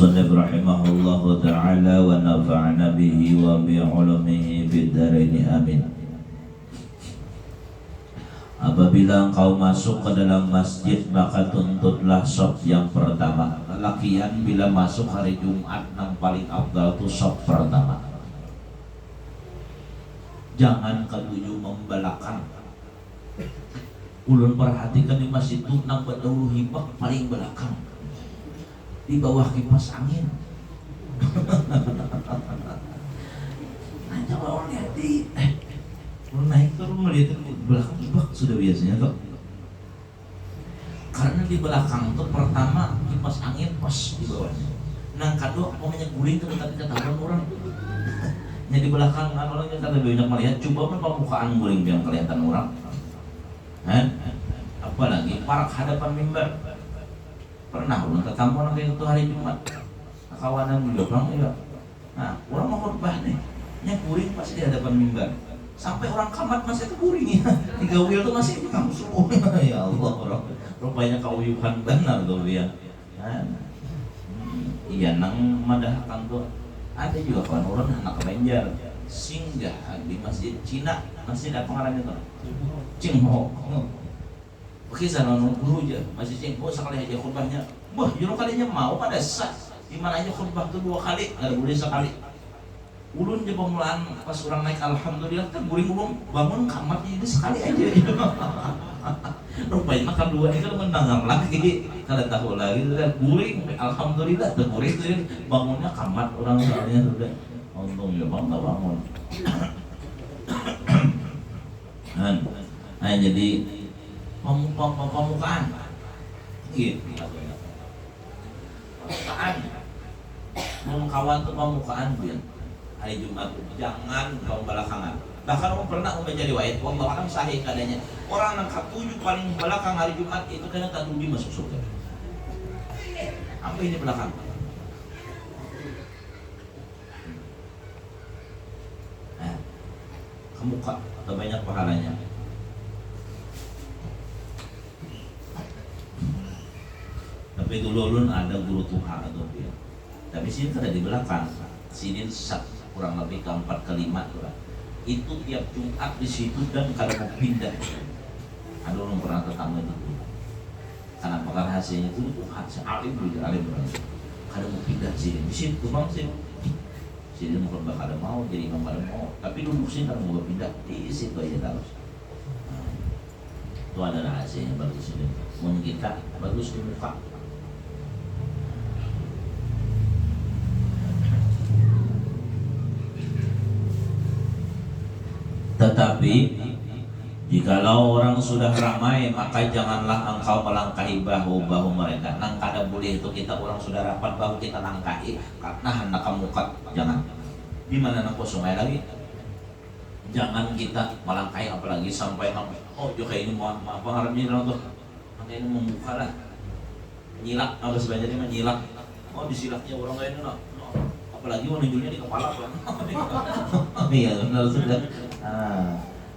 Musannif rahimahullahu ta'ala wa nafa'ana bihi wa bi'ulumihi bid-dharaini amin. Apabila engkau masuk ke dalam masjid, maka tuntutlah shaf yang pertama. Lakian bila masuk hari Jumat yang paling afdal itu shaf pertama. Jangan ketujuh membelakang. Ulun perhatikan di masjid itu nang berdahulu hibak paling belakang, di bawah kipas angin. Nah, coba orang lihat di naik turun melihat belakang hibak sudah biasanya kok. Karena di belakang tuh pertama kipas angin pas di bawahnya. Nang kadua pokoknya guling ke dekat ketahuan orang. Jadi belakang kan orangnya kata banyak melihat, coba pembukaan guling yang kelihatan orang. Apalagi parak hadapan mimbar. Pernah ulun ketemu orang kayak itu hari Jumat, kawanan di belakang ya. Nah, orang mau khutbah nih, guring pasti di hadapan mimbar. Sampai orang kamat masih keguring ya. Tiga wil tuh masih kamu subuh. Ya Allah, orang rupanya kauyuhan benar tuh dia. Iya nang madahkan tuh. Ada juga kawan orang anak Banjar singgah di masjid Cina, masjid apa ngarannya tuh? Cingho. Oke, sana guru aja masjid Cingho sekali aja khutbahnya. Wah, juru kalinya mau pada sah. Di mana aja khutbah tuh 2 kali, enggak boleh sekali. Ulun je pemulaan pas orang naik alhamdulillah kan guring ulun bangun kamarnya ini sekali aja. Rupanya makan 2 ini kan mendengar lagi. Kada tahu lagi kan guring alhamdulillah tuh guring tuh bangunnya kamar orang soalnya sudah untung ya bang bangun. Nah, jadi pemukaan gitu. Pemukaan kawan tuh pemukaan biar hari Jumat jangan kau belakangan. Bahkan orang pernah membaca riwayat wallahu alam sahih kadanya orang yang ketujuh paling belakang hari Jumat itu kena tak rugi masuk surga. Apa ini belakang? Kemuka atau banyak pahalanya. Tapi dulu ulun ada guru Tuhan atau dia. Tapi sini ada di belakang. Sini kurang lebih ke 4 ke 5 lah. Itu tiap Jumat di situ dan kada mau pindah. Ada orang pernah tetangga itu. Karena pakar hasilnya itu Tuhan alim juga alim banget. Kada mau pindah sini. Di situ bang sih. Sini mungkin bakal mau jadi imam kada mau. Tapi duduk sini kada mau pindah di situ aja terus. Itu ada rahasianya bagus ini. Mun kita bagus di muka. Tetapi jikalau orang sudah ramai, maka janganlah engkau melangkahi bahu-bahu mereka. Nang kada boleh itu kita orang sudah rapat bahu kita langkahi. Karena hendak mukat jangan. Di mana nang kosong lagi? Jangan kita melangkahi apalagi sampai oh juga ini mau apa ngarannya dalam tuh. Makanya ini membuka lah. Nyilak apa sebenarnya mah nyilak. Oh disilaknya orang lain no. Apalagi mau nunjuknya di kepala kan. Iya benar sudah.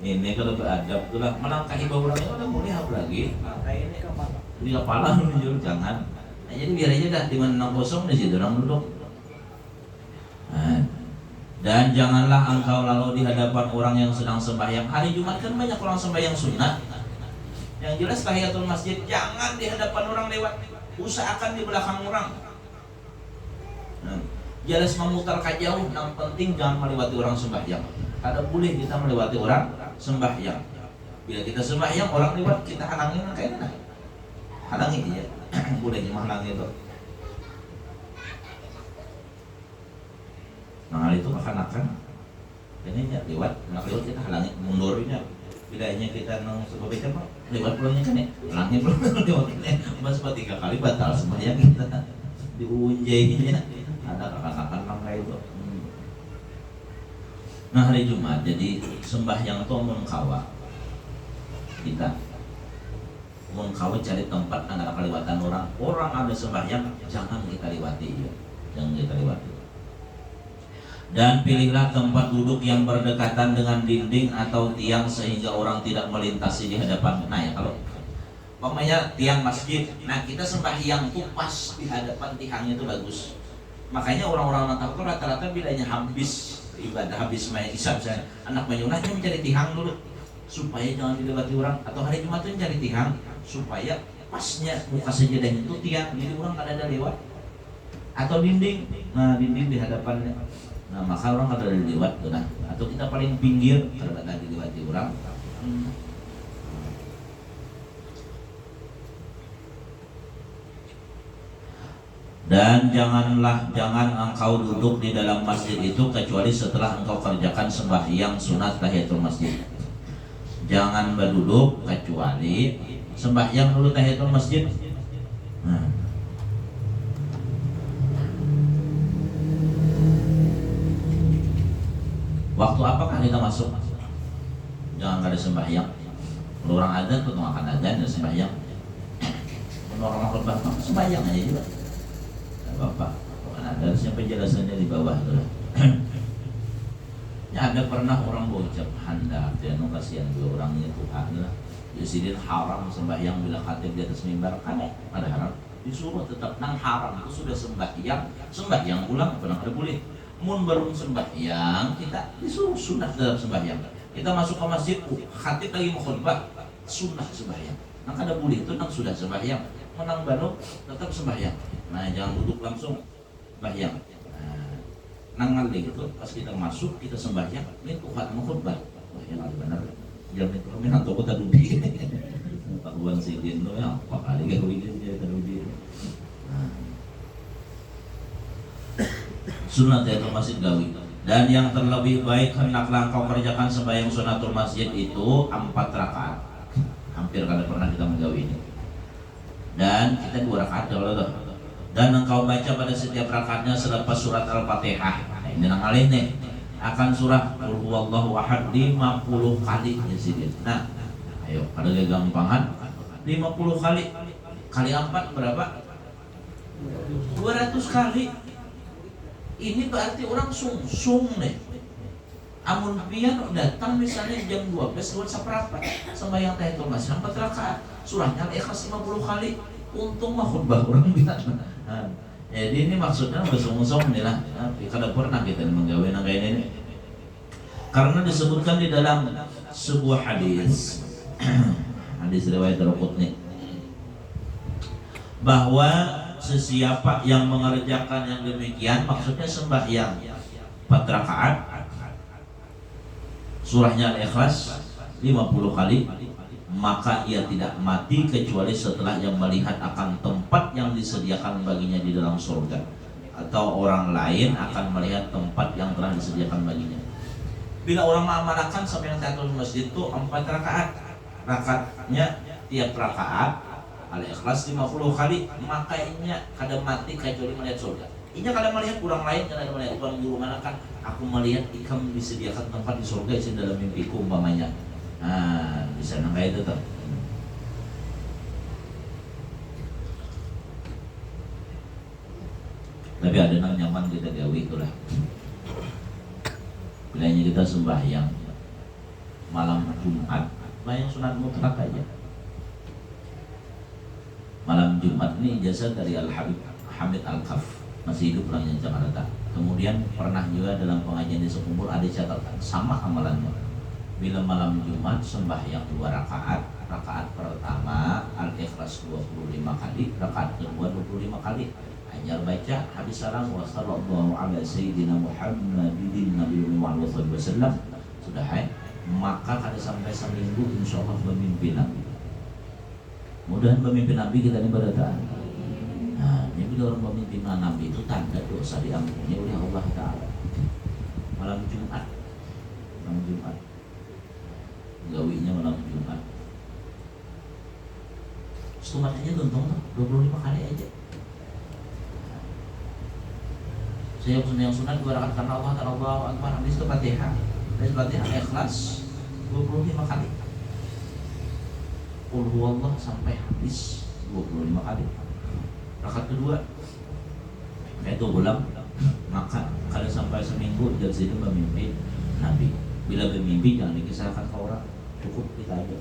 Ini kalau beradab tuh lah melangkahi bahu orang itu udah boleh apalagi. Kayak ini di kepala nunjuk jangan. Nah, jadi biar aja dah di mana kosong di situ orang duduk. Dan janganlah engkau lalu di hadapan orang yang sedang sembahyang. Hari Jumat kan banyak orang sembahyang sunnah. Yang jelas tahiyatul masjid jangan di hadapan orang lewat. Usahakan di belakang orang. Jelas memutar kajauh, yang penting jangan melewati orang sembahyang. Kada boleh kita melewati orang sembahyang. Bila kita sembahyang orang lewat kita halangi kayak mana? Halangi aja. Bolehnya menghalangi itu. Nah itu akan ini lewat, nak lewat kita halangi mundurnya. Bilanya kita nang sebagai apa? Lewat pulangnya kan ya, halangi pulang lewat ini. Mas 3 kali batal sembahyang kita diunjainya. Ada kakak-kakak nang itu. Nah hari Jumat jadi sembahyang itu mengkawa kita mengkawa cari tempat antara kelewatan orang ada sembahyang jangan kita lewati ya. Jangan kita lewati. Dan pilihlah tempat duduk yang berdekatan dengan dinding atau tiang sehingga orang tidak melintasi di hadapan. Nah ya kalau umpamanya tiang masjid, nah kita sembahyang tuh pas di hadapan tiangnya itu bagus. Makanya orang-orang Natal itu rata-rata bilanya habis ibadah, habis main isya misalnya, anak mayunahnya mencari tihang dulu supaya jangan dilewati orang, atau hari Jumat itu mencari tihang supaya pasnya muka sajadah itu tiang, jadi orang kada ada lewat, atau dinding, nah dinding di hadapannya, nah maka orang kada ada lewat tuh, nah atau kita paling pinggir kada ada dilewati orang. Dan jangan engkau duduk di dalam masjid itu kecuali setelah engkau kerjakan sembahyang sunat tahiyatul masjid. Jangan berduduk kecuali sembahyang dulu tahiyatul masjid. Nah. Waktu apakah kita masuk? Jangan ada sembahyang. Kalau orang adzan tuh makan adzan dan sembahyang. Kalau orang khutbah sembahyang aja juga. Bapak, ada harusnya penjelasannya di bawah tuh. Ya ada pernah orang bocap hendak dia nu kasihan dua orangnya Tuhan lah. Yusidin haram sembahyang bila khatib di atas mimbar kan ada haram. Disuruh tetap nang haram itu sudah sembahyang ulang pernah ada boleh. Mun baru sembahyang kita disuruh sunat dalam sembahyang. Kita masuk ke masjid, khatib lagi mau khutbah, sunat sembahyang. Nang kada boleh itu nang sudah sembahyang. Menang baru tetap sembahyang. Nah jangan duduk langsung sembahyang. Nah, ngalih itu pas kita masuk kita sembahyang, ini Tuhan mau khutbah. Wah yang ada benar. Jangan itu kami hantu kota dubi. Pak Buan Sidin lo ya, apa kali gak wujud dia terdubi. Sunat itu masjid gawi. Dan yang terlebih baik hendaklah engkau kerjakan sembahyang sunatul masjid itu 4 rakaat. Hampir kada pernah kita menggawi ini. Dan kita 2 rakaat kalau tuh. Dan engkau baca pada setiap rakaatnya selepas surat Al-Fatihah. Nah, ini nang alih nih. Akan surah Qul huwallahu ahad 50 kali ya sidin. Nah, ayo pada gampangan 50 kali. Kali 4 berapa? 200 kali. Ini berarti orang sung nih. Amun pian datang misalnya jam 12 lewat seperempat sembahyang tahiyatul masjid 4 rakaat. Surahnya Al-Ikhlas 50 kali. Untung mah khutbah orang bilang. Nah, jadi ini maksudnya bersungguh-sungguh nih lah. Tapi kada pernah kita menggawe nang kayak ini. Karena disebutkan di dalam sebuah hadis, hadis riwayat Daraqutni, bahwa sesiapa yang mengerjakan yang demikian, maksudnya sembahyang 4 rakaat, surahnya Al-Ikhlas 50 kali, maka ia tidak mati kecuali setelah yang melihat akan tempat yang disediakan baginya di dalam surga, atau orang lain akan melihat tempat yang telah disediakan baginya. Bila orang mengamalkan sembahyang tahiyatul masjid itu 4 rakaat, rakaatnya tiap rakaat Al-Ikhlas 50 kali, maka inya kada mati kecuali melihat surga. Inya kada melihat orang lain, kada melihat orang guru mana kan, aku melihat ikam disediakan tempat di surga di dalam mimpiku umpamanya. Nah, bisa nang kayak itu tuh. Tapi ada nang nyaman kita gawi itulah. Bilanya kita sembahyang malam Jumat, sembahyang sunat mutlak aja. Malam Jumat ini ijazah dari Al-Habib Hamid Al-Kaf, masih hidup orangnya Jakarta. Kemudian pernah juga dalam pengajian di Sekumpul ada catatan sama amalannya. Bila malam Jumat sembahyang 2 rakaat, rakaat pertama Al-Ikhlas 25 kali, rakaat kedua 25 kali. Hanya baca hadis salam wa sallallahu ala sayyidina Muhammadin nabiyyi Muhammad sallallahu alaihi wasallam. Sudah maka kada sampai seminggu insyaallah memimpin Nabi. Mudahan memimpin Nabi kita ini berataan. Nah, ini bila orang memimpin Nabi itu tanda dosa diampuni oleh Allah Ta'ala. Malam Jumat, gawinya malam Jumat. Setumatnya tuntung 25 kali aja. Saya yang sunat 2 rakaat karena Allah dan Allahu Akbar, habis itu Fatihah. Habis Fatihah Ikhlas 25 kali. Qul huwallah sampai habis 25 kali. Rakaat kedua itu ulang, maka kalau sampai seminggu jadi itu memimpin Nabi. Bila bermimpi jangan dikisahkan ke orang, cukup kita aja.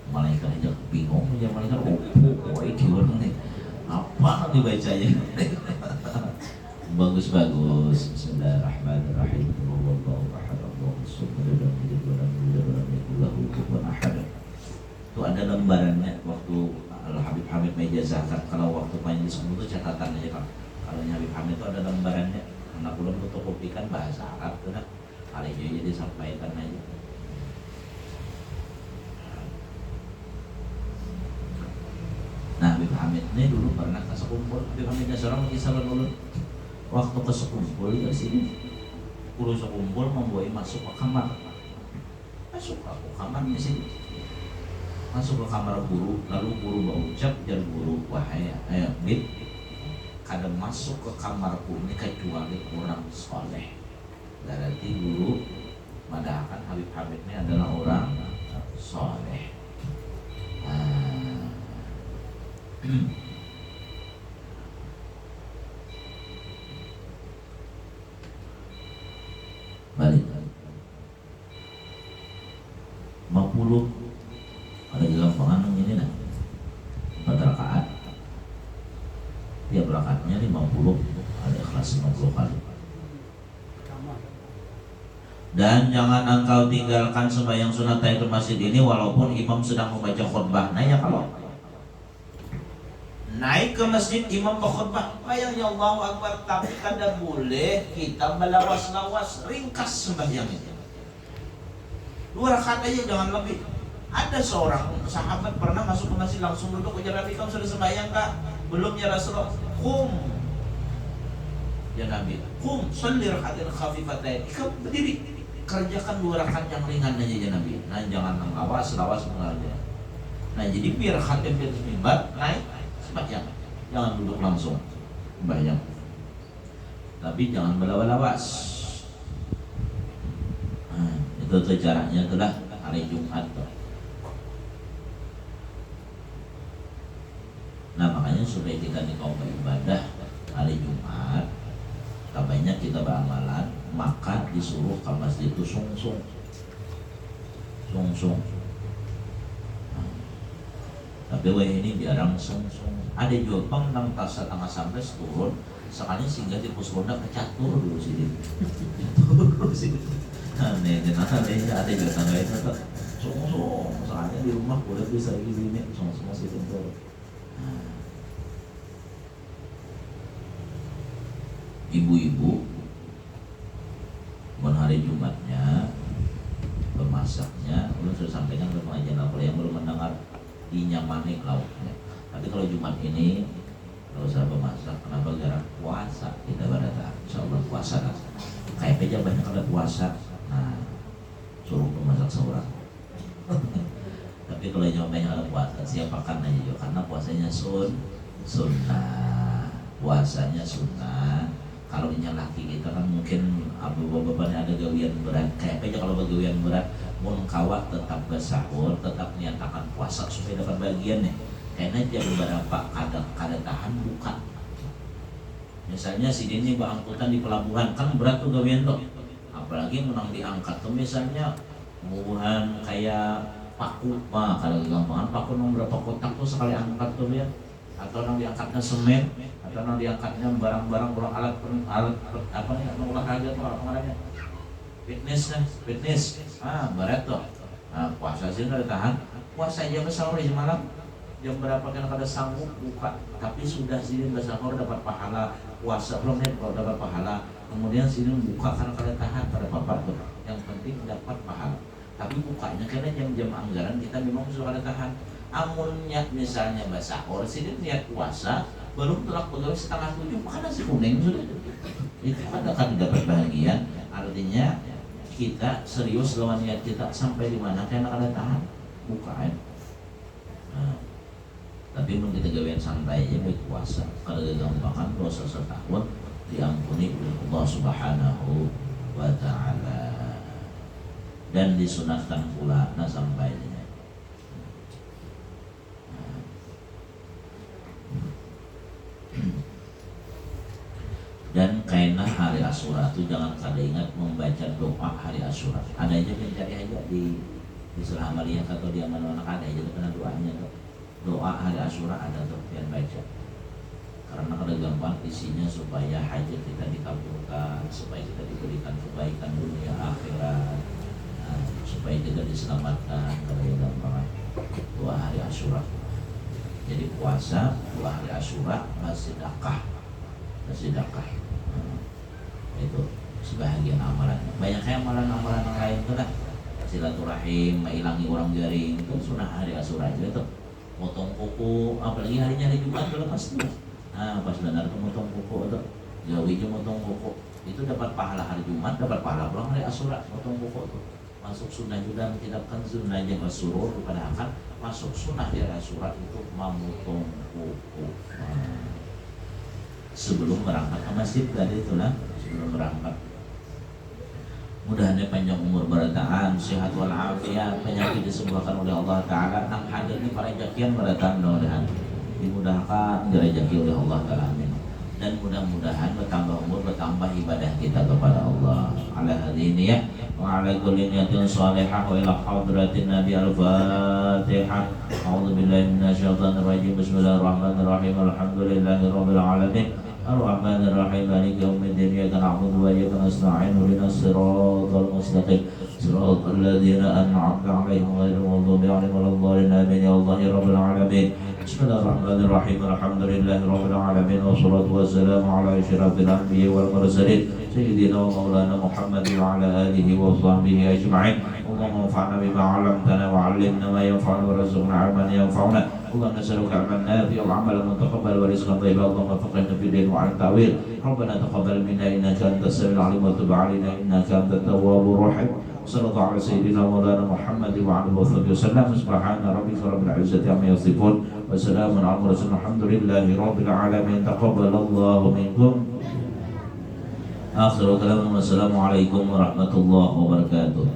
Malaikat aja bingung aja, malaikat gimana nih apa dibacanya. Bagus. Bismillahirrahmanirrahim. Wallahu ahad, Allahus samad, lam yalid walam yulad walam yakul lahu kufuwan ahad. Itu ada lembarannya waktu Habib Hamid meja zakat. Kalau waktu majelis umum itu catatan aja kan. Kalau Habib Hamid itu ada lembarannya. Anak ulun fotokopikan bahasa Arab tuh nah. Kali jadi disampaikan aja. Nah, Habib Hamid ini dulu pernah ke sekumpul. Habib Hamidnya seorang kisah dulu. Waktu ke sekumpul di sini, guru sekumpul membawa masuk ke kamar. Masuk ke kamar di sini. Masuk ke kamar guru, lalu guru berucap jar guru, wahai Bib, kada masuk ke kamarku ini kecuali orang soleh. Berarti guru mendahkan Habib Hamid ini adalah orang soleh. Balik 50 ada gampang ini nah 4 rakaat, tiap rakaatnya 50, ada ikhlas 50 kali. Dan jangan engkau tinggalkan sembahyang sunat tahiyatul masjid ini walaupun imam sedang membaca khutbah. Nah ya, kalau naik ke masjid imam berkhutbah, bayangnya Allahu Akbar, tapi kada boleh kita melawas-lawas, ringkas sembahyang itu. 2 rakaat aja, jangan lebih. Ada seorang sahabat pernah masuk ke masjid langsung duduk, ujar Nabi, kamu sudah sembahyang kak? Belum ya Rasulullah. Qum ya Nabi, qum sholli rakaatain khafifatain. Kamu berdiri, kerjakan 2 rakaat yang ringan aja ya Nabi. Nah jangan lawas mengajar. Nah jadi biar khatib di mimbar naik sembahyang, jangan duduk langsung sembahyang, tapi jangan melawas. Nah, itu tuh caranya itulah hari Jumat tuh. Nah makanya supaya kita di kaum ibadah hari Jumat, kabarnya kita beramalan, maka disuruh ke masjid itu sung-sung. Tapi wah ini jarang sung-sung. Ada juga pang nang tasa tengah sampai turun, sekali singgah di pos ronda kecatur dulu sini. Catur sini. Aneh, ada juga tangga itu tuh sung-sung. Soalnya di rumah boleh bisa gini sung-sung masih tentu. Ibu-ibu bukan hari Jumatnya bermasaknya, belum sudah sampaikan ke pengajian apa yang belum mendengar dinyamani lauknya. Tapi kalau Jumat ini kalau saya bermasak, kenapa gara puasa kita berada, insyaallah puasa kan. Kayak aja banyak ada puasa. Nah, suruh memasak seorang. Tapi kalau Jumat banyak ada puasa, siapakan aja juga karena puasanya sunnah. Puasanya sunnah. Kalau ini laki kita kan mungkin bapak-bapaknya ada gawian berat. Kayak aja kalau gawian berat, mun kawat tetap bersahur, tetap nyatakan puasa supaya dapat bagian nih. Karena dia beberapa kada tahan buka. Misalnya si ini angkutan di pelabuhan kan berat tuh gawian tuh. Apalagi menang diangkat tuh misalnya buhan kayak paku, kalau gampangan paku berapa kotak tuh sekali angkat tuh ya. Atau nang diangkatnya semen, atau nang diangkatnya barang-barang ulang alat apa nih, olahraga tuh apa namanya, fitness, berat tuh. Nah puasa sih nggak tahan, puasa aja sahur jam malam, jam berapa kan kada sanggup buka, tapi sudah sini sahur dapat pahala, puasa belum nih kalau dapat pahala, kemudian sini buka karena kada tahan pada papar tuh, yang penting dapat pahala. Tapi bukanya karena jam-jam anggaran kita memang sudah kada tahan. Amunnya misalnya sahur sini niat puasa belum telak pegawai 6:30 makan nasi kuning sudah itu kan dapat bahagian. Artinya kita serius lawan niat kita sampai di mana karena kada tahan bukaan. Nah, tapi mun kita gawean santai aja baik puasa kada gampangkan dosa setahun diampuni oleh Allah Subhanahu wa taala. Dan disunatkan pula sampai dan kainah hari Asyura Satu, jangan kada ingat membaca doa hari Asyura. Ada aja yang cari aja di Surah Amaliyah atau di mana-mana ada aja karena doanya tuh. Doa hari Asyura ada tuh yang baca. Karena kada gampang isinya supaya hajat kita dikabulkan, supaya kita diberikan kebaikan dunia akhirat, supaya kita diselamatkan. Kada gampang doa hari Asyura. Jadi puasa, doa hari Asyura, sedekah. Itu sebahagian amalan. Banyak amalan-amalan yang lain tuh lah. Silaturahim, mengilangi orang jaring itu sunnah hari Asyura aja tuh. Potong kuku, apalagi harinya hari Jumat kalau pasti. Pas benar tuh motong kuku tuh. Jawi aja motong kuku. Itu dapat pahala hari Jumat, dapat pahala pulang hari Asyura motong kuku tuh. Masuk sunnah juga menetapkan sunnah yang masyhur kepada akan masuk sunnah di hari Asyura itu memotong kuku. Sebelum berangkat ke masjid tadi itulah sebelum berangkat. Mudah-mudahan panjang umur bertahan, sehat walafiat, penyakit disembuhkan oleh Allah Taala. Nang hadir di para jakian berdatang mudah-mudahan dimudahkan direjeki oleh Allah Taala, amin. Dan mudah-mudahan bertambah umur, bertambah ibadah kita kepada Allah. Ala hadhihi ya wa ala kulli niyatin shalihah wa ila hadratin Nabi al-Fatihah. A'udzu billahi minasyaitonir rajim. Bismillahirrahmanirrahim. Alhamdulillahirabbil alamin. Ar-Rahmanir Rahim. Maliki yaumiddin. Iyyaka na'budu wa iyyaka nasta'in. Ihdinas siratal mustaqim. Siratal ladzina an'amta 'alaihim ghairil maghdubi 'alaihim waladdallin. Amin ya Allah ya rabbal alamin. Bismillahirrahmanirrahim. Alhamdulillahirabbil alamin. Wassalatu wassalamu ala asyrafil anbiya'i wal mursalin. Sayyidina wa maulana Muhammad wa ala alihi wa sahbihi ajma'in. Allahumma anfa'na bima 'allamtana wa 'allimna ma yanfa'una warzuqna 'ilman yanfa'una. اللهم نسألك علما نافعا وعملا متقبلا ورزقا طيبا. اللهم فقهنا في الدين وعلى التأويل. ربنا تقبل منا إنك أنت السميع العليم وتب علينا إنك أنت التواب الرحيم. صلى الله على سيدنا مولانا محمد وعلى آله وصحبه وسلم. سبحان ربك رب العزة عما يصفون وسلام على المرسلين الحمد لله رب العالمين. تقبل الله منكم. آخر كلام والسلام عليكم ورحمة الله وبركاته.